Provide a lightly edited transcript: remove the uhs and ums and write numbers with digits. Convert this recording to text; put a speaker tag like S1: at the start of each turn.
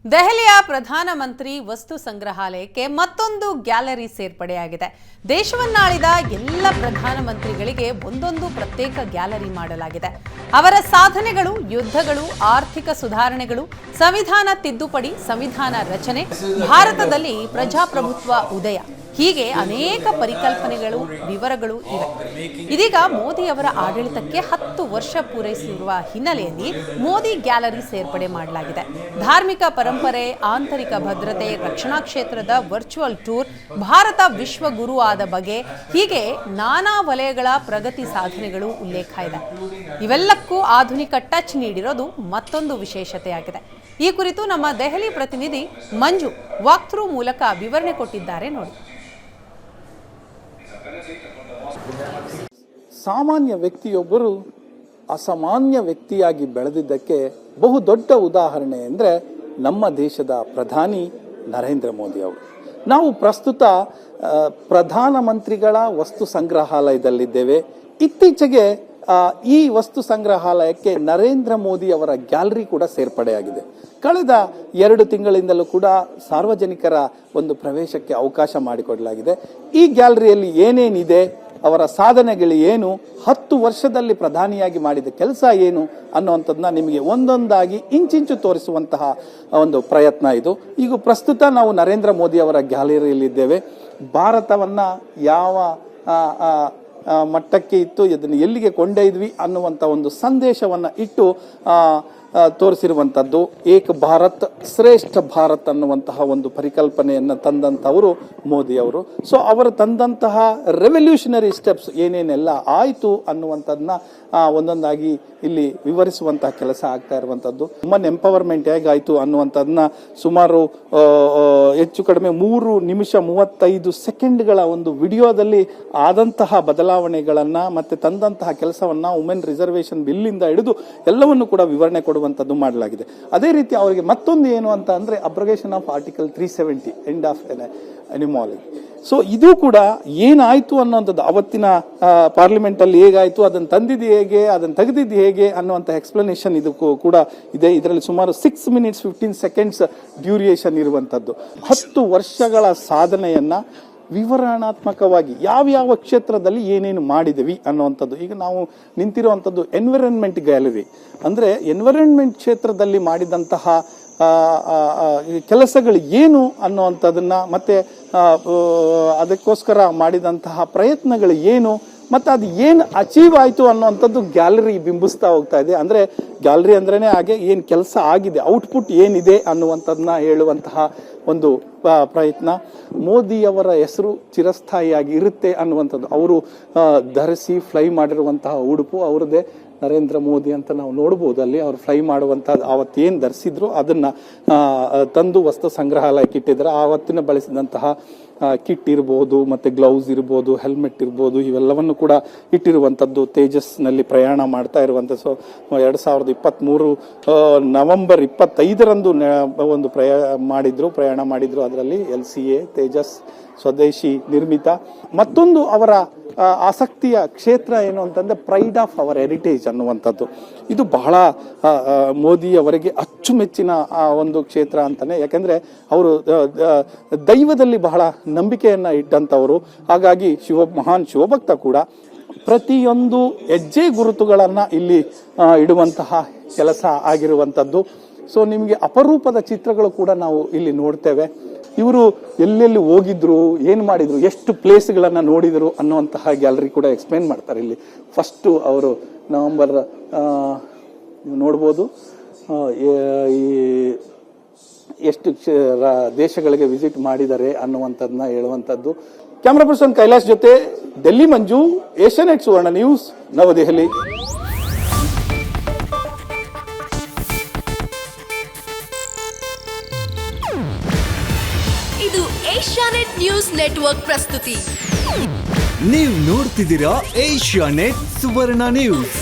S1: ದೆಹಲಿಯ ಪ್ರಧಾನಮಂತ್ರಿ ವಸ್ತು ಸಂಗ್ರಹಾಲಯಕ್ಕೆ ಮತ್ತೊಂದು ಗ್ಯಾಲರಿ ಸೇರ್ಪಡೆಯಾಗಿದೆ. ದೇಶವನ್ನಾಳಿದ ಎಲ್ಲ ಪ್ರಧಾನಮಂತ್ರಿಗಳಿಗೆ ಒಂದೊಂದು ಪ್ರತ್ಯೇಕ ಗ್ಯಾಲರಿ ಮಾಡಲಾಗಿದೆ. ಅವರ ಸಾಧನೆಗಳು, ಯುದ್ಧಗಳು, ಆರ್ಥಿಕ ಸುಧಾರಣೆಗಳು, ಸಂವಿಧಾನ ತಿದ್ದುಪಡಿ, ಸಂವಿಧಾನ ರಚನೆ, ಭಾರತದಲ್ಲಿ ಪ್ರಜಾಪ್ರಭುತ್ವ ಉದಯ, ಹೀಗೆ ಅನೇಕ ಪರಿಕಲ್ಪನೆಗಳು, ವಿವರಗಳು ಇವೆ. ಇದೀಗ ಮೋದಿ ಅವರ ಆಡಳಿತಕ್ಕೆ 10 ವರ್ಷ ಪೂರೈಸಿರುವ ಹಿನ್ನೆಲೆಯಲ್ಲಿ ಮೋದಿ ಗ್ಯಾಲರಿ ಸೇರ್ಪಡೆ ಮಾಡಲಾಗಿದೆ. ಧಾರ್ಮಿಕ ಪರಂಪರೆ, ಆಂತರಿಕ ಭದ್ರತೆ, ರಕ್ಷಣಾ ಕ್ಷೇತ್ರದ ವರ್ಚುವಲ್ ಟೂರ್, ಭಾರತ ವಿಶ್ವಗುರು ಆದ ಬಗೆ, ಹೀಗೆ ನಾನಾ ವಲಯಗಳ ಪ್ರಗತಿ ಸಾಧನೆಗಳು ಉಲ್ಲೇಖ ಇದೆ. ಇವೆಲ್ಲಕ್ಕೂ ಆಧುನಿಕ ಟಚ್ ನೀಡಿರೋದು ಮತ್ತೊಂದು ವಿಶೇಷತೆಯಾಗಿದೆ. ಈ ಕುರಿತು ನಮ್ಮ ದೆಹಲಿ ಪ್ರತಿನಿಧಿ ಮಂಜು ವಾಕ್ಥ್ರೂ ಮೂಲಕ ವಿವರಣೆ ಕೊಟ್ಟಿದ್ದಾರೆ ನೋಡಿ.
S2: ಸಾಮಾನ್ಯ ವ್ಯಕ್ತಿಯೊಬ್ಬರು ಅಸಾಮಾನ್ಯ ವ್ಯಕ್ತಿಯಾಗಿ ಬೆಳೆದಿದ್ದಕ್ಕೆ ಬಹುದೊಡ್ಡ ಉದಾಹರಣೆ ಅಂದರೆ ನಮ್ಮ ದೇಶದ ಪ್ರಧಾನಿ ನರೇಂದ್ರ ಮೋದಿ ಅವರು. ನಾವು ಪ್ರಸ್ತುತ ಪ್ರಧಾನಮಂತ್ರಿಗಳ ವಸ್ತು ಸಂಗ್ರಹಾಲಯದಲ್ಲಿದ್ದೇವೆ. ಇತ್ತೀಚೆಗೆ ಈ ವಸ್ತು ಸಂಗ್ರಹಾಲಯಕ್ಕೆ ನರೇಂದ್ರ ಮೋದಿ ಅವರ ಗ್ಯಾಲರಿ ಕೂಡ ಸೇರ್ಪಡೆಯಾಗಿದೆ. ಕಳೆದ 2 ತಿಂಗಳಿಂದಲೂ ಕೂಡ ಸಾರ್ವಜನಿಕರ ಒಂದು ಪ್ರವೇಶಕ್ಕೆ ಅವಕಾಶ ಮಾಡಿಕೊಡಲಾಗಿದೆ. ಈ ಗ್ಯಾಲರಿಯಲ್ಲಿ ಏನೇನಿದೆ, ಅವರ ಸಾಧನೆಗಳು ಏನು, 10 ವರ್ಷದಲ್ಲಿ ಪ್ರಧಾನಿಯಾಗಿ ಮಾಡಿದ ಕೆಲಸ ಏನು ಅನ್ನುವಂಥದ್ದನ್ನ ನಿಮಗೆ ಒಂದೊಂದಾಗಿ ಇಂಚಿಂಚು ತೋರಿಸುವಂತಹ ಒಂದು ಪ್ರಯತ್ನ ಇದು. ಈಗ ಪ್ರಸ್ತುತ ನಾವು ನರೇಂದ್ರ ಮೋದಿ ಅವರ ಗ್ಯಾಲರಿಯಲ್ಲಿದ್ದೇವೆ. ಭಾರತವನ್ನ ಯಾವ ಮಟ್ಟಕ್ಕೆ ಇತ್ತು, ಇದನ್ನು ಎಲ್ಲಿಗೆ ಕೊಂಡೊಯ್ದ್ವಿ ಅನ್ನುವಂಥ ಒಂದು ಸಂದೇಶವನ್ನು ಇಟ್ಟು ತೋರಿಸಿರುವಂಥದ್ದು ಏಕ್ ಭಾರತ್ ಶ್ರೇಷ್ಠ ಭಾರತ್ ಅನ್ನುವಂತಹ ಒಂದು ಪರಿಕಲ್ಪನೆಯನ್ನು ತಂದಂಥವರು ಮೋದಿ ಅವರು. ಸೊ ಅವರು ತಂದಂತಹ ರೆವಲ್ಯೂಷನರಿ ಸ್ಟೆಪ್ಸ್ ಏನೇನೆಲ್ಲ ಆಯಿತು ಅನ್ನುವಂಥದ್ದನ್ನ ಒಂದೊಂದಾಗಿ ಇಲ್ಲಿ ವಿವರಿಸುವಂತಹ ಕೆಲಸ ಆಗ್ತಾ ಇರುವಂಥದ್ದು. ವುಮನ್ ಎಂಪವರ್ಮೆಂಟ್ ಹೇಗಾಯಿತು ಅನ್ನುವಂಥದ್ದನ್ನ ಸುಮಾರು ಹೆಚ್ಚು ಕಡಿಮೆ 3 ನಿಮಿಷ 35 ಸೆಕೆಂಡ್ಗಳ ಒಂದು ವಿಡಿಯೋದಲ್ಲಿ ಆದಂತಹ ಬದಲಾವಣೆಗಳನ್ನು ಮತ್ತೆ ತಂದಂತಹ ಕೆಲಸವನ್ನ ವುಮೆನ್ ರಿಸರ್ವೇಷನ್ ಬಿಲ್ಲಿಂದ ಹಿಡಿದು ಎಲ್ಲವನ್ನು ಕೂಡ ವಿವರಣೆ ಕೊಡುವಂಥದ್ದು ಮಾಡಲಾಗಿದೆ. ಅದೇ ರೀತಿ ಅವರಿಗೆ ಮತ್ತೊಂದು ಏನು ಅಂತ ಅಂದ್ರೆ abrogation of article 370 end of anomaly. So ಇದು ಕೂಡ ಏನಾಯ್ತು ಅನ್ನುವಂಥದ್ದು, ಅವತ್ತಿನ ಪಾರ್ಲಿಮೆಂಟ್ ಅಲ್ಲಿ ಹೇಗಾಯ್ತು, ಅದನ್ನು ತಂದಿದ್ದು ಹೇಗೆ, ಅದನ್ನು ತೆಗೆದಿದ್ದು ಹೇಗೆ ಅನ್ನುವಂಥ ಎಕ್ಸ್ಪ್ಲನೇಷನ್ ಇದಕ್ಕೂ ಕೂಡ ಇದೆ. ಇದರಲ್ಲಿ ಸುಮಾರು 6 ಮಿನಿಟ್ಸ್ 15 ಸೆಕೆಂಡ್ಸ್ ಡ್ಯೂರಿಯೇಷನ್ ಇರುವಂಥದ್ದು. 10 ವರ್ಷಗಳ ಸಾಧನೆಯನ್ನ ವಿವರಣಾತ್ಮಕವಾಗಿ ಯಾವ ಕ್ಷೇತ್ರದಲ್ಲಿ ಏನೇನು ಮಾಡಿದೆವಿ ಅನ್ನುವಂಥದ್ದು. ಈಗ ನಾವು ನಿಂತಿರುವಂಥದ್ದು ಎನ್ವಿರಾನ್ಮೆಂಟ್ ಗ್ಯಾಲರಿ, ಅಂದ್ರೆ ಎನ್ವಿರಾನ್ಮೆಂಟ್ ಕ್ಷೇತ್ರದಲ್ಲಿ ಮಾಡಿದಂತಹ ಕೆಲಸಗಳು ಏನು ಅನ್ನುವಂಥದ್ದನ್ನ, ಮತ್ತೆ ಅದಕ್ಕೋಸ್ಕರ ಮಾಡಿದಂತಹ ಪ್ರಯತ್ನಗಳು ಏನು, ಮತ್ತೆ ಅದು ಏನು ಅಚೀವ್ ಆಯಿತು ಅನ್ನುವಂಥದ್ದು ಗ್ಯಾಲರಿ ಬಿಂಬಿಸ್ತಾ ಹೋಗ್ತಾ ಇದೆ. ಅಂದ್ರೆ ಗ್ಯಾಲರಿ ಅಂದ್ರೇನೆ ಹಾಗೆ ಏನು ಕೆಲಸ ಆಗಿದೆ, ಔಟ್ಪುಟ್ ಏನಿದೆ ಅನ್ನುವಂಥದ್ದನ್ನ ಹೇಳುವಂತಹ ಒಂದು ಪ್ರಯತ್ನ. ಮೋದಿಯವರ ಹೆಸರು ಚಿರಸ್ಥಾಯಿಯಾಗಿ ಇರುತ್ತೆ ಅನ್ನುವಂಥದ್ದು. ಅವರು ಧರಿಸಿ ಫ್ಲೈ ಮಾಡಿರುವಂತಹ ಉಡುಪು ಅವರದೇ, ನರೇಂದ್ರ ಮೋದಿ ಅಂತ ನಾವು ನೋಡ್ಬೋದು. ಅಲ್ಲಿ ಅವ್ರು ಫ್ಲೈ ಮಾಡುವಂತಹ ಆವತ್ತೇನು ಧರಿಸಿದ್ರು ಅದನ್ನ ತಂದು ವಸ್ತು ಸಂಗ್ರಹಾಲಯಕ್ಕೆ ಇಟ್ಟಿದ್ದಾರೆ. ಆವತ್ತಿನ ಬಳಸಿದಂತಹ ಕಿಟ್ ಇರ್ಬೋದು, ಮತ್ತೆ ಗ್ಲೌಸ್ ಇರ್ಬೋದು, ಹೆಲ್ಮೆಟ್ ಇರ್ಬೋದು, ಇವೆಲ್ಲವನ್ನು ಕೂಡ ಇಟ್ಟಿರುವಂಥದ್ದು. ತೇಜಸ್ನಲ್ಲಿ ಪ್ರಯಾಣ ಮಾಡ್ತಾ ಇರುವಂಥದ್ದು. ಸೊ 2023 ನವೆಂಬರ್ 25ರಂದು ಒಂದು ಪ್ರಯಾಣ ಮಾಡಿದ್ರು. ಅದರಲ್ಲಿ LCA ತೇಜಸ್ ಸ್ವದೇಶಿ ನಿರ್ಮಿತ. ಮತ್ತೊಂದು ಅವರ ಆಸಕ್ತಿಯ ಕ್ಷೇತ್ರ ಏನು ಅಂತಂದ್ರೆ ಪ್ರೈಡ್ ಆಫ್ ಅವರ್ ಹೆರಿಟೇಜ್ ಅನ್ನುವಂಥದ್ದು. ಇದು ಬಹಳ ಮೋದಿ ಅವರಿಗೆ ಅಚ್ಚುಮೆಚ್ಚಿನ ಒಂದು ಕ್ಷೇತ್ರ ಅಂತಾನೆ. ಯಾಕಂದ್ರೆ ಅವರು ದೈವದಲ್ಲಿ ಬಹಳ ನಂಬಿಕೆಯನ್ನ ಇಟ್ಟಂತವರು. ಹಾಗಾಗಿ ಮಹಾನ್ ಶಿವಭಕ್ತ ಕೂಡ. ಪ್ರತಿಯೊಂದು ಹೆಜ್ಜೆ ಗುರುತುಗಳನ್ನ ಇಲ್ಲಿ ಇಡುವಂತಹ ಕೆಲಸ ಆಗಿರುವಂಥದ್ದು. ಸೊ ನಿಮಗೆ ಅಪರೂಪದ ಚಿತ್ರಗಳು ಕೂಡ ನಾವು ಇಲ್ಲಿ ನೋಡ್ತೇವೆ. ಇವರು ಎಲ್ಲೆಲ್ಲಿ ಹೋಗಿದ್ರು, ಏನು ಮಾಡಿದ್ರು, ಎಷ್ಟು ಪ್ಲೇಸ್ಗಳನ್ನ ನೋಡಿದ್ರು ಅನ್ನುವಂತಹ ಗ್ಯಾಲರಿ ಕೂಡ ಎಕ್ಸ್ಪ್ಲೇನ್ ಮಾಡ್ತಾರೆ ಇಲ್ಲಿ. ಫಸ್ಟ್ ಅವರು ನವೆಂಬರ್ ನೀವು ನೋಡ್ಬೋದು ಎಷ್ಟು ದೇಶಗಳಿಗೆ ವಿಸಿಟ್ ಮಾಡಿದ್ದಾರೆ ಅನ್ನುವಂಥದ್ದನ್ನ ಹೇಳುವಂಥದ್ದು. ಕ್ಯಾಮ್ರಾ ಪರ್ಸನ್ ಕೈಲಾಶ್ ಜೊತೆ ಡೆಲ್ಲಿ ಮಂಜು, ಏಷ್ಯಾನೆಟ್ ಸುವರ್ಣ ನ್ಯೂಸ್, ನವದೆಹಲಿ.
S3: ಇದು ಏಷ್ಯಾನೆಟ್ ನ್ಯೂಸ್ ನೆಟ್ವರ್ಕ್ ಪ್ರಸ್ತುತಿ.
S4: ನೀವು ನೋಡ್ತಿದ್ದೀರಾ ಏಷ್ಯಾನೆಟ್ ಸುವರ್ಣ ನ್ಯೂಸ್.